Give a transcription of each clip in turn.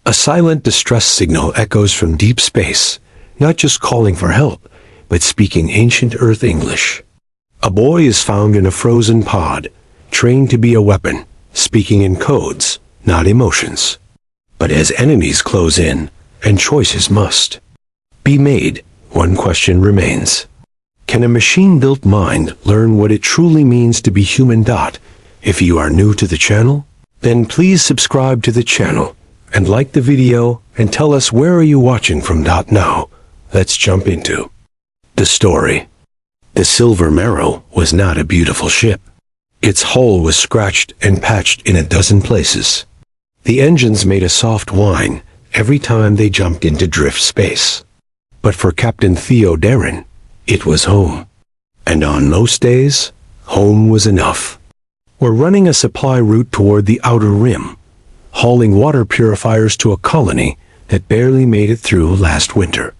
A silent distress signal echoes from deep space, not just calling for help, but speaking ancient Earth English. A boy is found in a frozen pod, trained to be a weapon, speaking in codes, not emotions. But as enemies close in, and choices must be made, one question remains. Can a machine-built mind learn what it truly means to be human? If you are new to the channel, then please subscribe to the channel, and like the video, and tell us where are you watching from. Now, let's jump into the story. The Silver Marrow was not a beautiful ship. Its hull was scratched and patched in a dozen places. The engines made a soft whine every time they jumped into drift space. But for Captain Theo Darren, it was home. And on most days, home was enough. We're running a supply route toward the outer rim, hauling water purifiers to a colony that barely made it through last winter.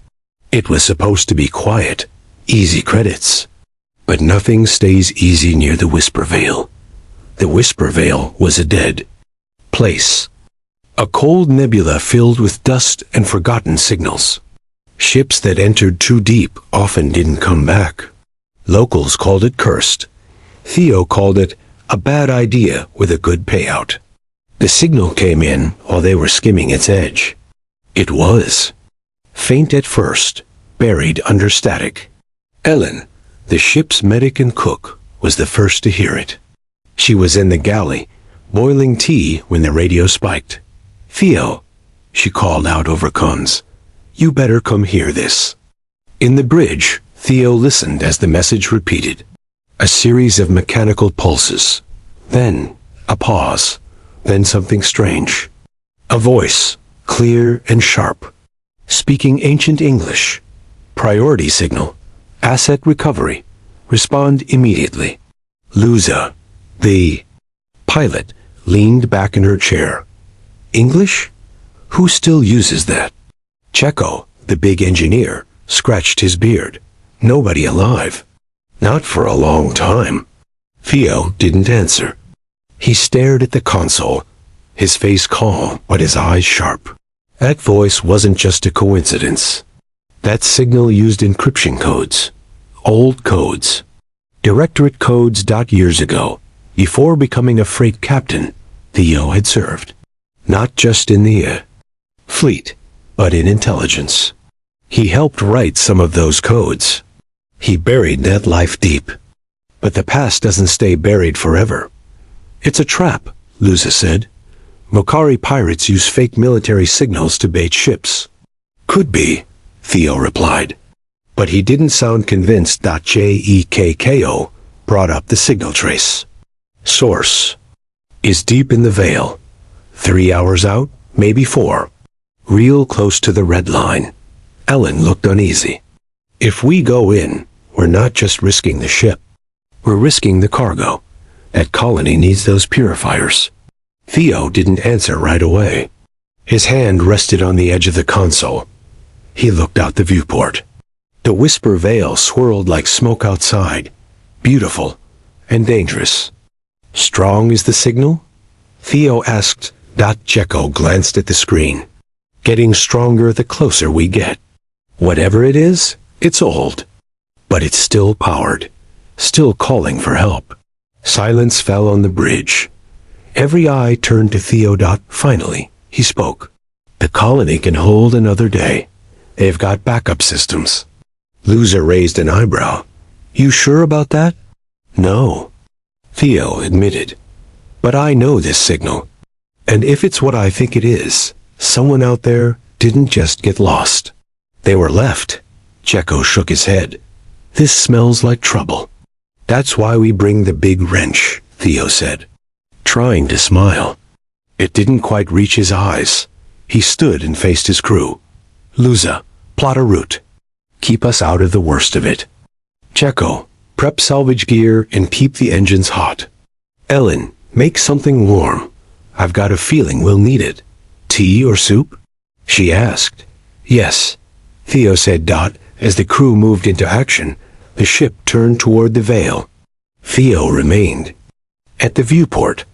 It was supposed to be quiet, easy credits. But nothing stays easy near the Whisper Vale. The Whisper Vale was a dead place. A cold nebula filled with dust and forgotten signals. Ships that entered too deep often didn't come back. Locals called it cursed. Theo called it a bad idea with a good payout. The signal came in while they were skimming its edge. It was faint at first, buried under static. Ellen, the ship's medic and cook, was the first to hear it. She was in the galley, boiling tea when the radio spiked. "Theo," she called out over comms, "you better come hear this." In the bridge, Theo listened as the message repeated. A series of mechanical pulses. Then, a pause. Then something strange. A voice, clear and sharp, speaking ancient English. "Priority signal. Asset recovery. Respond immediately." Luza, the pilot, leaned back in her chair. English? Who still uses that? Checo, the big engineer, scratched his beard. Nobody alive. Not for a long time. Theo didn't answer. He stared at the console, his face calm but his eyes sharp. That voice wasn't just a coincidence. That signal used encryption codes. Old codes. Directorate codes. Years ago, before becoming a freight captain, Theo had served. Not just in the fleet, but in intelligence. He helped write some of those codes. He buried that life deep. But the past doesn't stay buried forever. "It's a trap," Luza said. "Mokari pirates use fake military signals to bait ships." "Could be," Theo replied. But he didn't sound convinced. Jekko brought up the signal trace. "Source is deep in the Vale. 3 hours out, maybe 4. Real close to the red line." Ellen looked uneasy. "If we go in, we're not just risking the ship. We're risking the cargo. That colony needs those purifiers." Theo didn't answer right away. His hand rested on the edge of the console. He looked out the viewport. The Whisper Vale swirled like smoke outside, beautiful and dangerous. "Strong is the signal?" Theo asked. Jekko glanced at the screen. "Getting stronger the closer we get. Whatever it is, it's old. But it's still powered, still calling for help." Silence fell on the bridge. Every eye turned to Theo. Finally, he spoke. "The colony can hold another day. They've got backup systems." Luza raised an eyebrow. "You sure about that?" "No," Theo admitted. "But I know this signal. And if it's what I think it is, someone out there didn't just get lost. They were left." Jekko shook his head. "This smells like trouble." "That's why we bring the big wrench," Theo said, trying to smile. It didn't quite reach his eyes. He stood and faced his crew. "Luza, plot a route. Keep us out of the worst of it. Jekko, prep salvage gear and keep the engines hot. Ellen, make something warm. I've got a feeling we'll need it. Tea or soup?" she asked. "Yes," Theo said. As the crew moved into action, the ship turned toward the Vale. Theo remained. At the viewport,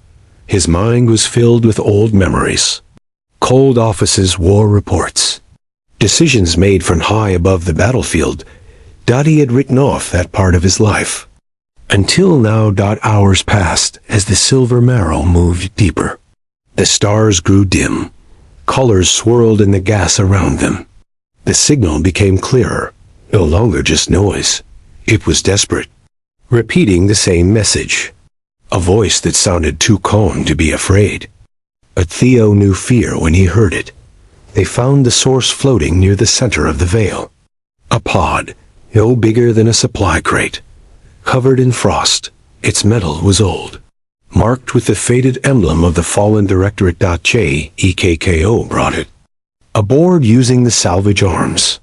his mind was filled with old memories. Cold offices, war reports. Decisions made from high above the battlefield. He had written off that part of his life. Until now. Hours passed as the silver marrow moved deeper. The stars grew dim. Colors swirled in the gas around them. The signal became clearer, no longer just noise. It was desperate, repeating the same message. A voice that sounded too calm to be afraid. But Theo knew fear when he heard it. They found the source floating near the center of the veil. A pod, no bigger than a supply crate. Covered in frost, its metal was old. Marked with the faded emblem of the fallen Directorate. Ekko brought it. Aboard using the salvage arms.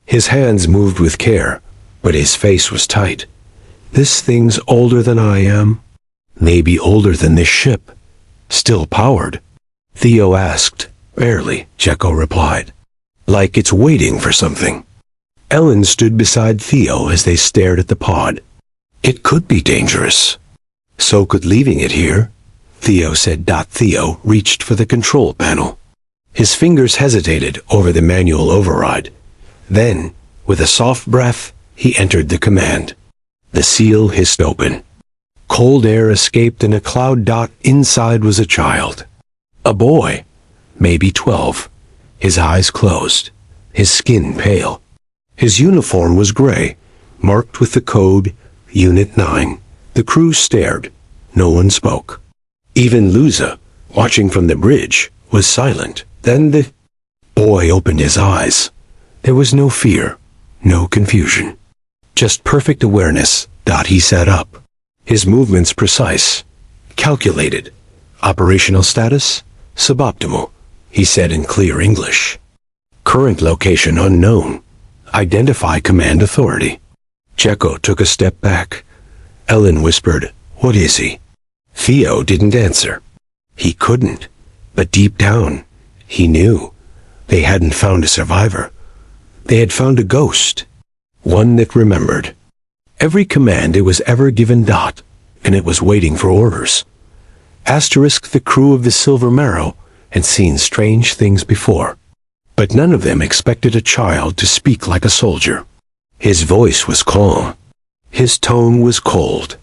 His hands moved with care, but his face was tight. This thing's older than I am. Maybe older than this ship. Still powered? Theo asked. Barely, Jekko replied. Like it's waiting for something. Ellen stood beside Theo as they stared at the pod. It could be dangerous. So could leaving it here, Theo said. Theo reached for the control panel. His fingers hesitated over the manual override. Then, with a soft breath, he entered the command. The seal hissed open. Cold air escaped and a cloud. Inside was a child. A boy, maybe 12. His eyes closed, his skin pale. His uniform was gray, marked with the code Unit 9. The crew stared. No one spoke. Even Luza, watching from the bridge, was silent. Then the boy opened his eyes. There was no fear, no confusion. Just perfect awareness. He sat up. His movements precise, calculated. Operational status? Suboptimal, he said in clear English. Current location unknown. Identify command authority. Jekko took a step back. Ellen whispered, What is he? Theo didn't answer. He couldn't. But deep down, he knew. They hadn't found a survivor. They had found a ghost. One that remembered. Every command it was ever given. And it was waiting for orders. Asterisk, the crew of the Silver Marrow had seen strange things before. But none of them expected a child to speak like a soldier. His voice was calm. His tone was cold.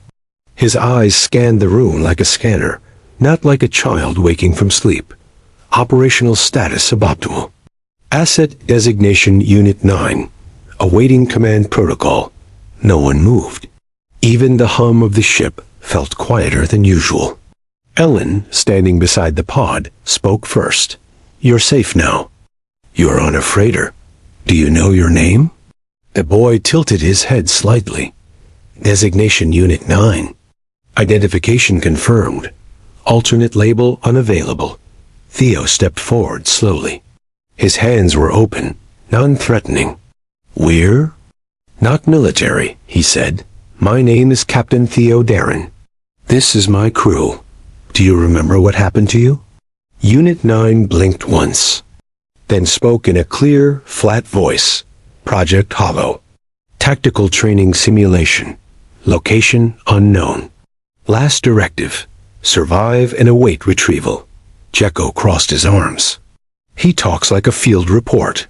His eyes scanned the room like a scanner, not like a child waking from sleep. Operational status suboptimal. Asset designation Unit 9. Awaiting command protocol. No one moved. Even the hum of the ship felt quieter than usual. Ellen, standing beside the pod, spoke first. You're safe now. You're on a freighter. Do you know your name? The boy tilted his head slightly. Designation Unit 9. Identification confirmed. Alternate label unavailable. Theo stepped forward slowly. His hands were open, non-threatening. We're not military, he said. My name is Captain Theo Darren. This is my crew. Do you remember what happened to you? Unit 9 blinked once, then spoke in a clear, flat voice. Project Hollow. Tactical training simulation. Location unknown. Last directive. Survive and await retrieval. Jekko crossed his arms. He talks like a field report.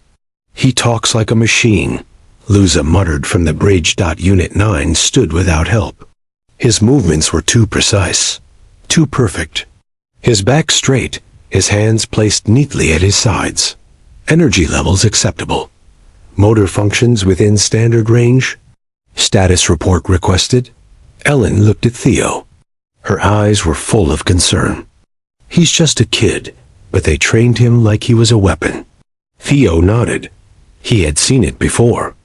He talks like a machine. Luza muttered from the bridge. Unit 9 stood without help. His movements were too precise. Too perfect. His back straight, his hands placed neatly at his sides. Energy levels acceptable. Motor functions within standard range. Status report requested. Ellen looked at Theo. Her eyes were full of concern. He's just a kid, but they trained him like he was a weapon. Theo nodded. He had seen it before.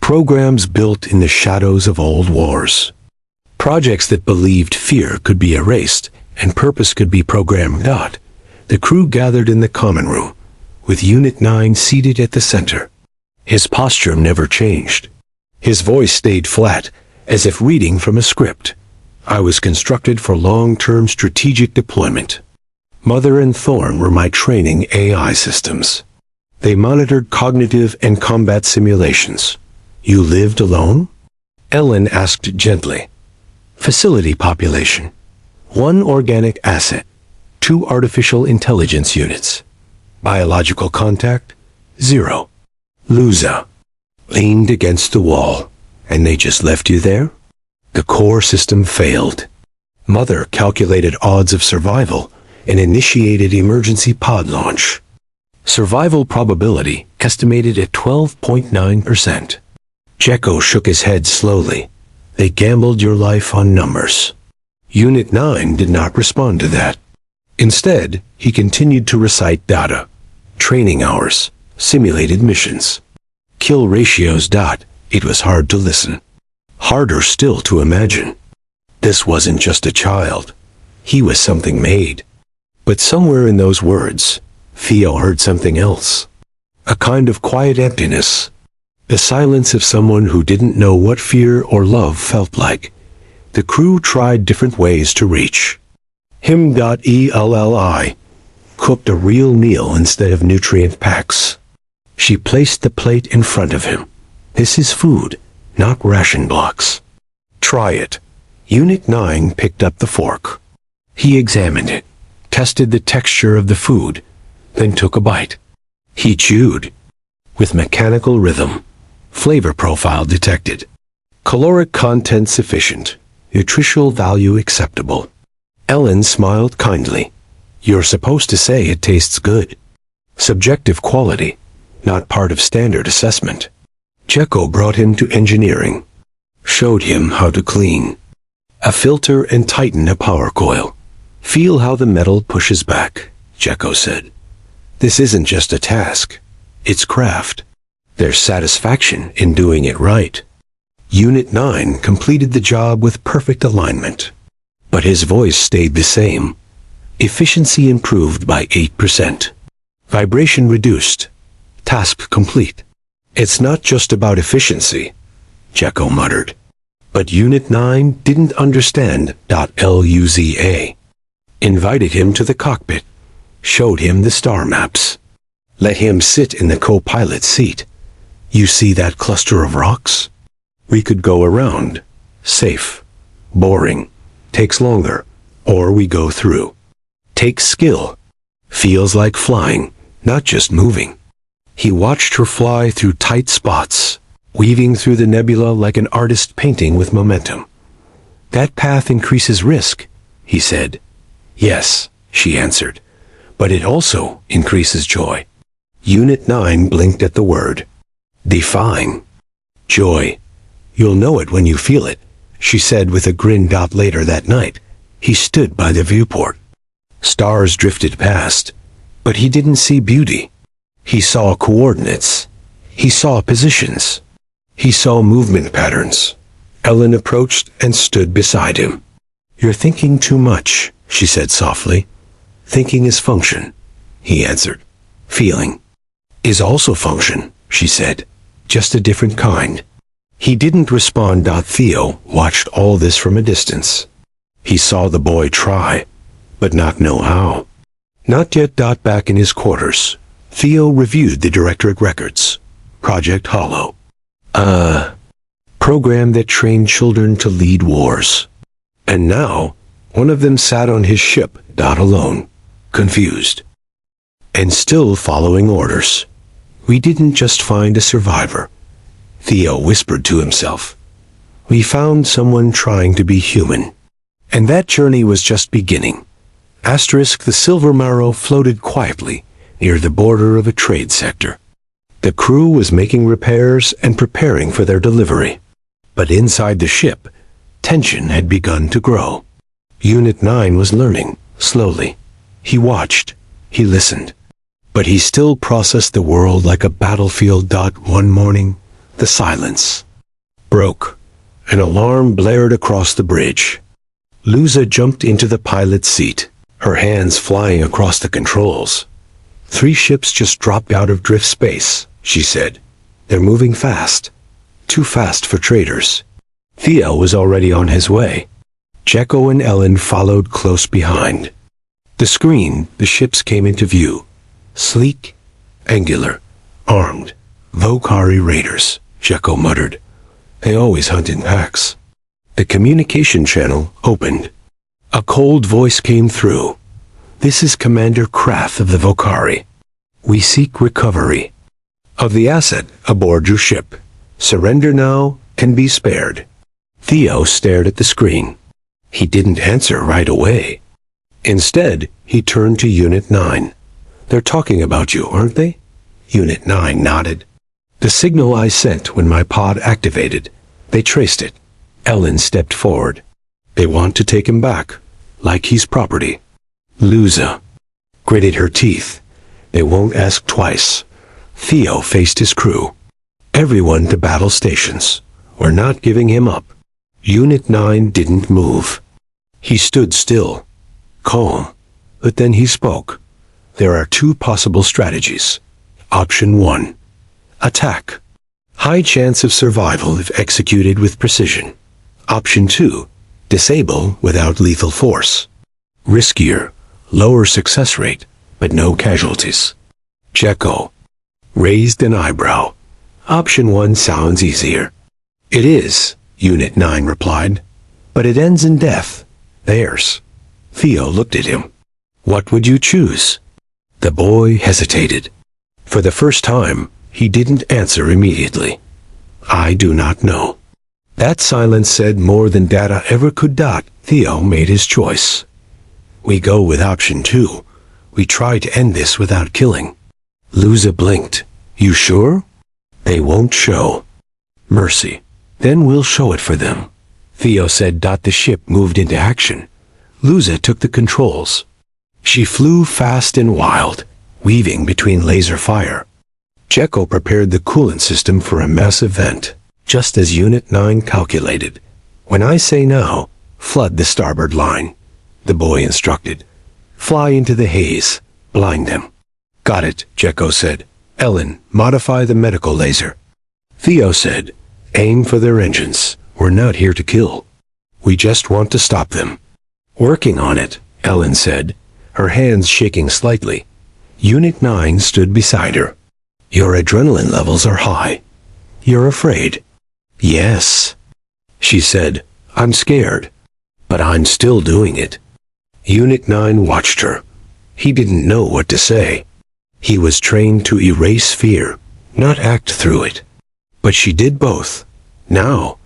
Programs built in the shadows of old wars. Projects that believed fear could be erased and purpose could be programmed. The crew gathered in the common room, with Unit 9 seated at the center. His posture never changed. His voice stayed flat, as if reading from a script. I was constructed for long-term strategic deployment. Mother and Thorn were my training AI systems. They monitored cognitive and combat simulations. You lived alone? Ellen asked gently. Facility population. 1 organic asset. 2 artificial intelligence units. Biological contact? 0. Luza. Leaned against the wall. And they just left you there? The core system failed. Mother calculated odds of survival and initiated emergency pod launch. Survival probability estimated at 12.9%. Jekko shook his head slowly. They gambled your life on numbers. Unit 9 did not respond to that. Instead, he continued to recite data. Training hours, simulated missions, kill ratios. It was hard to listen. Harder still to imagine. This wasn't just a child. He was something made. But somewhere in those words, Theo heard something else. A kind of quiet emptiness. The silence of someone who didn't know what fear or love felt like. The crew tried different ways to reach. Him.elli cooked a real meal instead of nutrient packs. She placed the plate in front of him. This is food, not ration blocks. Try it. Unit 9 picked up the fork. He examined it, tested the texture of the food, then took a bite. He chewed. With mechanical rhythm. Flavor profile detected. Caloric content sufficient. Nutritional value acceptable. Ellen smiled kindly. You're supposed to say it tastes good. Subjective quality, not part of standard assessment. Jekko brought him to engineering. Showed him how to clean. A filter and tighten a power coil. Feel how the metal pushes back, Jekko said. This isn't just a task. It's craft. There's satisfaction in doing it right. Unit 9 completed the job with perfect alignment. But his voice stayed the same. Efficiency improved by 8%. Vibration reduced. Task complete. It's not just about efficiency, Jekko muttered. But Unit 9 didn't understand .luza. Invited him to the cockpit. Showed him the star maps. Let him sit in the co-pilot seat. You see that cluster of rocks? We could go around. Safe. Boring. Takes longer. Or we go through. Takes skill. Feels like flying, not just moving. He watched her fly through tight spots, weaving through the nebula like an artist painting with momentum. That path increases risk, he said. Yes, she answered. But it also increases joy. Unit 9 blinked at the word. Define. Joy. You'll know it when you feel it, she said with a grin. Later that night, he stood by the viewport. Stars drifted past, but he didn't see beauty. He saw coordinates. He saw positions. He saw movement patterns. Ellen approached and stood beside him. You're thinking too much, she said softly. Thinking is function, he answered. Feeling is also function, she said. Just a different kind. He didn't respond. Theo watched all this from a distance. He saw the boy try, but not know how. Not yet. Back in his quarters, Theo reviewed the directorate records. Project Hollow. Program that trained children to lead wars. And now, one of them sat on his ship, alone, confused. And still following orders. We didn't just find a survivor, Theo whispered to himself. We found someone trying to be human. And that journey was just beginning. The Silver Marrow floated quietly near the border of a trade sector. The crew was making repairs and preparing for their delivery. But inside the ship, tension had begun to grow. Unit 9 was learning, slowly. He watched. He listened. But he still processed the world like a battlefield. One morning, the silence broke. An alarm blared across the bridge. Luza jumped into the pilot's seat, her hands flying across the controls. 3 ships just dropped out of drift space, she said. They're moving fast. Too fast for traders. Theo was already on his way. Jekko and Ellen followed close behind. The screen, the ships came into view. Sleek, angular, armed. Vokari raiders, Jekko muttered. They always hunt in packs. The communication channel opened. A cold voice came through. This is Commander Krath of the Vokari. We seek recovery of the asset aboard your ship. Surrender now and be spared. Theo stared at the screen. He didn't answer right away. Instead, he turned to Unit 9. They're talking about you, aren't they? Unit 9 nodded. The signal I sent when my pod activated. They traced it. Ellen stepped forward. They want to take him back, like he's property. Luza gritted her teeth. They won't ask twice. Theo faced his crew. Everyone to battle stations. We're not giving him up. Unit 9 didn't move. He stood still, calm, but then he spoke. There are two possible strategies. Option 1. Attack. High chance of survival if executed with precision. Option 2. Disable without lethal force. Riskier, lower success rate, but no casualties. Jekko raised an eyebrow. Option 1 sounds easier. It is, Unit 9 replied, but it ends in death. Theirs. Theo looked at him. What would you choose? The boy hesitated. For the first time, he didn't answer immediately. I do not know. That silence said more than data ever could. Theo made his choice. We go with option 2. We try to end this without killing. Luza blinked. You sure? They won't show. Mercy. Then we'll show it for them. Theo said. The ship moved into action. Luza took the controls. She flew fast and wild, weaving between laser fire. Jekko prepared the coolant system for a massive vent, just as Unit 9 calculated. When I say now, flood the starboard line, the boy instructed. Fly into the haze, blind them. Got it, Jekko said. Ellen, modify the medical laser. Theo said, aim for their engines. We're not here to kill. We just want to stop them. Working on it, Ellen said, her hands shaking slightly. Unit 9 stood beside her. Your adrenaline levels are high. You're afraid. Yes, she said. I'm scared, but I'm still doing it. Unit 9 watched her. He didn't know what to say. He was trained to erase fear, not act through it. But she did both. Now,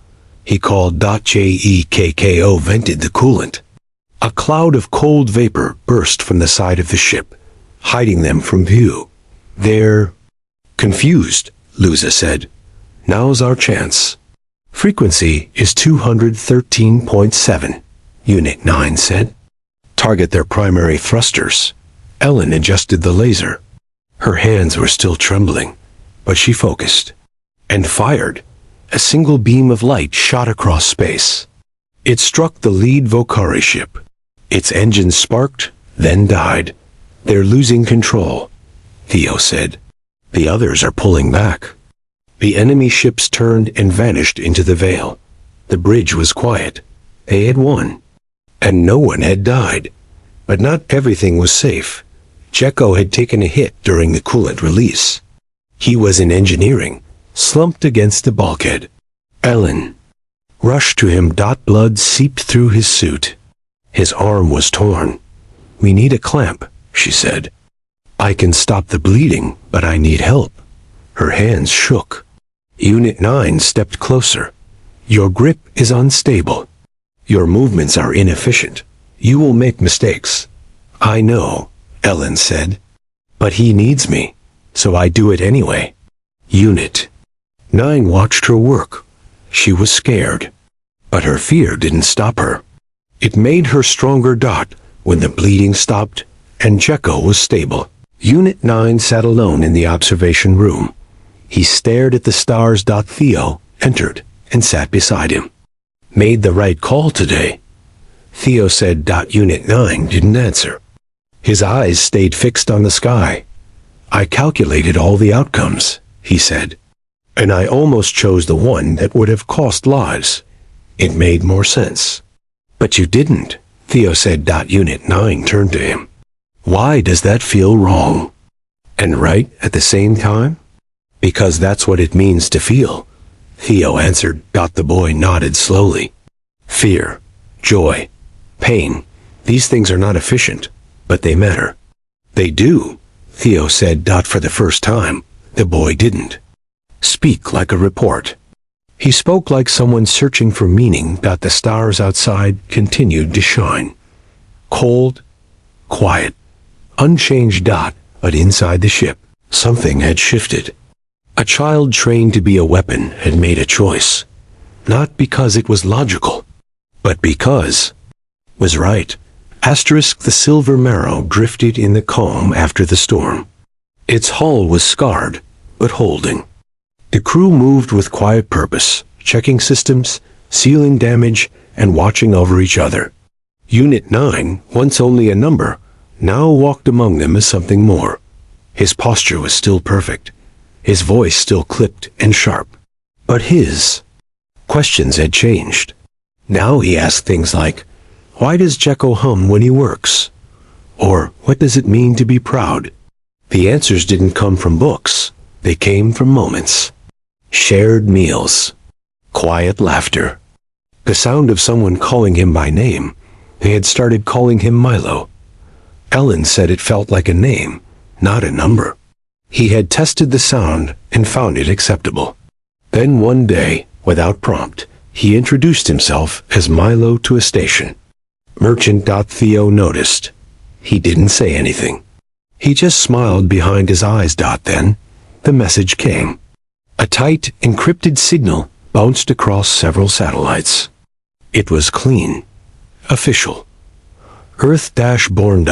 he called .Jekko vented the coolant. A cloud of cold vapor burst from the side of the ship, hiding them from view. They're confused, Luza said. Now's our chance. Frequency is 213.7, Unit 9 said. Target their primary thrusters. Ellen adjusted the laser. Her hands were still trembling, but she focused and fired. A single beam of light shot across space. It struck the lead Vokari ship. Its engines sparked, then died. They're losing control, Theo said. The others are pulling back. The enemy ships turned and vanished into the veil. The bridge was quiet. They had won. And no one had died. But not everything was safe. Jekko had taken a hit during the coolant release. He was in engineering, slumped against the bulkhead. Ellen rushed to him. Blood seeped through his suit. His arm was torn. We need a clamp, she said. I can stop the bleeding, but I need help. Her hands shook. Unit 9 stepped closer. Your grip is unstable. Your movements are inefficient. You will make mistakes. I know, Ellen said. But he needs me, so I do it anyway. Unit 9 watched her work. She was scared. But her fear didn't stop her. It made her stronger. When the bleeding stopped and Jekko was stable, Unit 9 sat alone in the observation room. He stared at the stars. Theo entered and sat beside him. Made the right call today, Theo said. Unit 9 didn't answer. His eyes stayed fixed on the sky. I calculated all the outcomes, he said. And I almost chose the one that would have cost lives. It made more sense. But you didn't, Theo said. Unit 9 turned to him. Why does that feel wrong? And right at the same time? Because that's what it means to feel, Theo answered. The boy nodded slowly. Fear, joy, pain, these things are not efficient, but they matter. They do, Theo said. For the first time, the boy didn't speak like a report. He spoke like someone searching for meaning. The stars outside continued to shine. Cold, quiet, unchanged. But inside the ship, something had shifted. A child trained to be a weapon had made a choice. Not because it was logical, but because was right. The silver marrow drifted in the calm after the storm. Its hull was scarred, but holding. The crew moved with quiet purpose, checking systems, sealing damage, and watching over each other. Unit 9, once only a number, now walked among them as something more. His posture was still perfect, his voice still clipped and sharp. But his questions had changed. Now he asked things like, why does Jekko hum when he works? Or, what does it mean to be proud? The answers didn't come from books. They came from moments. Shared meals. Quiet laughter. The sound of someone calling him by name. They had started calling him Milo. Ellen said it felt like a name, not a number. He had tested the sound and found it acceptable. Then one day, without prompt, he introduced himself as Milo to a station. Merchant. Theo noticed. He didn't say anything. He just smiled behind his eyes. Then, the message came. A tight, encrypted signal bounced across several satellites. It was clean. Official. Earth-born.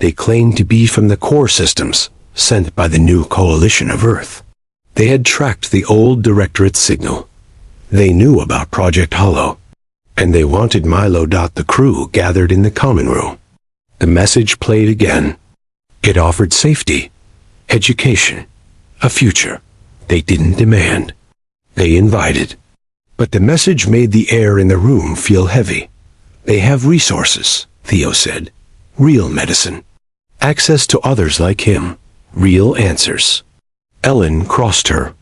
They claimed to be from the core systems, sent by the new coalition of Earth. They had tracked the old Directorate signal. They knew about Project Hollow. And they wanted Milo. The crew gathered in the common room. The message played again. It offered safety, education, a future. They didn't demand. They invited. But the message made the air in the room feel heavy. They have resources, Theo said. Real medicine. Access to others like him. Real answers. Ellen crossed her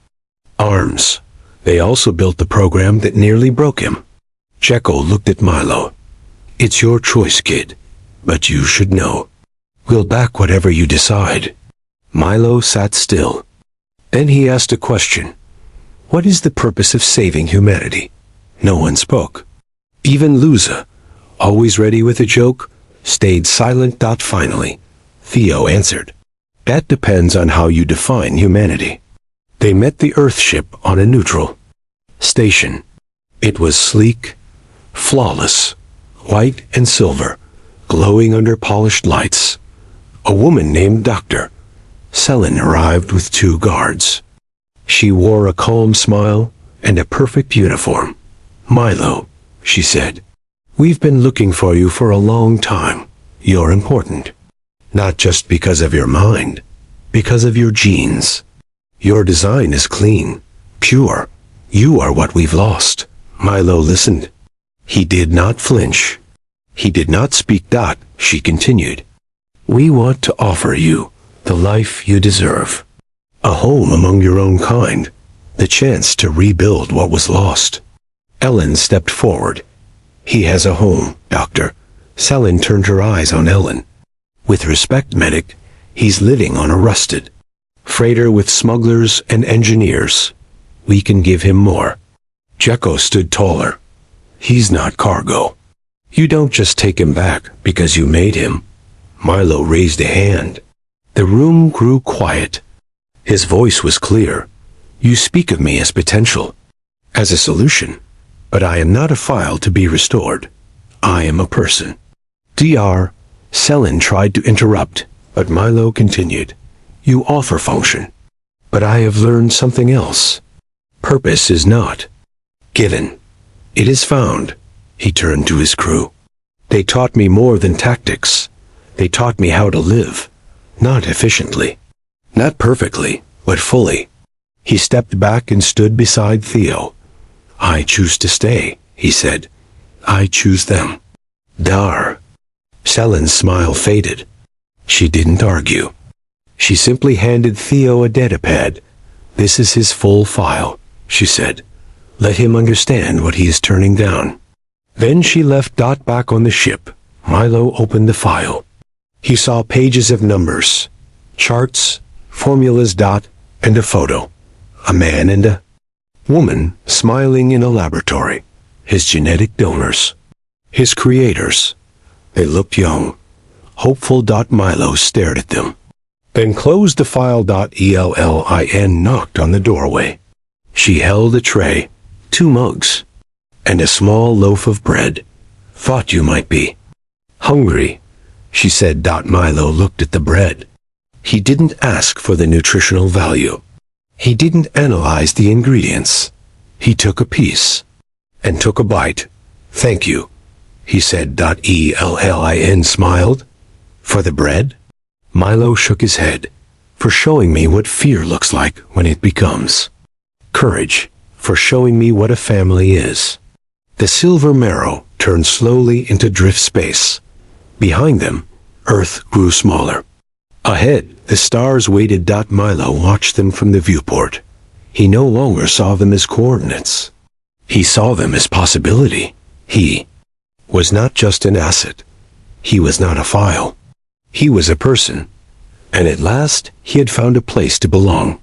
arms. They also built the program that nearly broke him. Jekko looked at Milo. It's your choice, kid. But you should know. We'll back whatever you decide. Milo sat still. Then he asked a question. What is the purpose of saving humanity? No one spoke. Even Luza, always ready with a joke, stayed silent. Finally, Theo answered. That depends on how you define humanity. They met the Earthship on a neutral station. It was sleek, flawless, white and silver, glowing under polished lights. A woman named Dr. Selin arrived with 2 guards. She wore a calm smile and a perfect uniform. Milo, she said, we've been looking for you for a long time. You're important. Not just because of your mind, because of your genes. Your design is clean, pure. You are what we've lost. Milo listened. He did not flinch. He did not speak. She continued. We want to offer you the life you deserve. A home among your own kind. The chance to rebuild what was lost. Ellen stepped forward. He has a home, Doctor. Selin turned her eyes on Ellen. With respect, medic, he's living on a rusted freighter with smugglers and engineers. We can give him more. Jekko stood taller. He's not cargo. You don't just take him back because you made him. Milo raised a hand. The room grew quiet. His voice was clear. You speak of me as potential, as a solution, but I am not a file to be restored. I am a person. Selin tried to interrupt, but Milo continued. You offer function, but I have learned something else. Purpose is not given. It is found. He turned to his crew. They taught me more than tactics. They taught me how to live. Not efficiently. Not perfectly, but fully. He stepped back and stood beside Theo. I choose to stay, he said. I choose them. Selin's smile faded. She didn't argue. She simply handed Theo a datapad. This is his full file, she said. Let him understand what he is turning down. Then she left. Back on the ship, Milo opened the file. He saw pages of numbers. Charts, formulas. And a photo. A man and a woman smiling in a laboratory. His genetic donors. His creators. They looked young. Hopeful. Milo stared at them. Then closed the file. Ellin knocked on the doorway. She held a tray, 2 mugs, and a small loaf of bread. Thought you might be hungry, she said. Milo looked at the bread. He didn't ask for the nutritional value. He didn't analyze the ingredients. He took a piece and took a bite. Thank you, he said. Ellin smiled. For the bread? Milo shook his head. For showing me what fear looks like when it becomes courage. For showing me what a family is. The silver marrow turned slowly into drift space. Behind them, Earth grew smaller. Ahead, the stars waited. Milo watched them from the viewport. He no longer saw them as coordinates. He saw them as possibility. He was not just an asset. He was not a file. He was a person. And at last, he had found a place to belong.